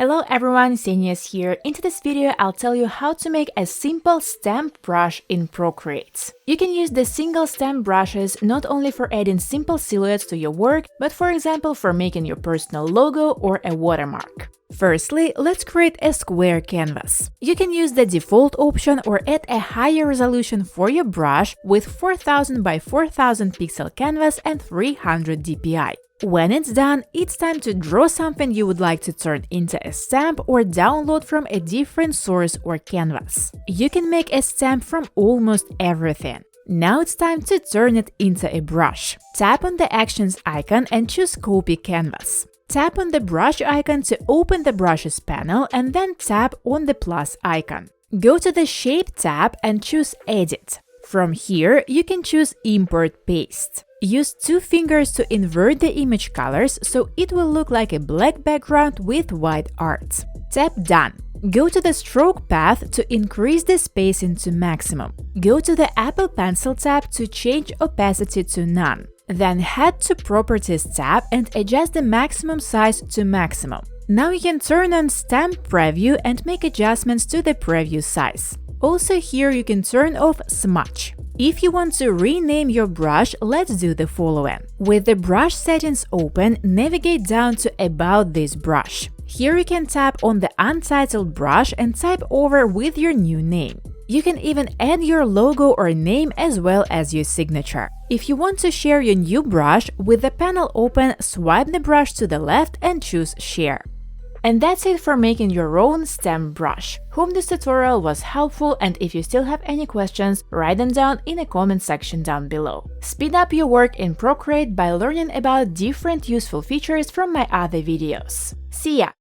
Hello everyone, Seniors here. In this video, I'll tell you how to make a simple stamp brush in Procreate. You can use the single stamp brushes not only for adding simple silhouettes to your work, but for example for making your personal logo or a watermark. Firstly, let's create a square canvas. You can use the default option or add a higher resolution for your brush with 4000 by 4000 pixel canvas and 300 dpi. When it's done, it's time to draw something you would like to turn into a stamp or download from a different source or canvas. You can make a stamp from almost everything. Now it's time to turn it into a brush. Tap on the Actions icon and choose Copy Canvas. Tap on the brush icon to open the Brushes panel and then tap on the plus icon. Go to the Shape tab and choose Edit. From here, you can choose Import Paste. Use two fingers to invert the image colors so it will look like a black background with white art. Tap Done. Go to the Stroke path to increase the spacing to maximum. Go to the Apple Pencil tab to change opacity to none. Then head to Properties tab and adjust the maximum size to maximum. Now you can turn on Stamp Preview and make adjustments to the preview size. Also here you can turn off Smudge. If you want to rename your brush, let's do the following. With the brush settings open, navigate down to About this brush. Here you can tap on the untitled brush and type over with your new name. You can even add your logo or name as well as your signature. If you want to share your new brush, with the panel open, swipe the brush to the left and choose Share. And that's it for making your own stamp brush. Hope this tutorial was helpful, and if you still have any questions, write them down in the comment section down below. Speed up your work in Procreate by learning about different useful features from my other videos. See ya!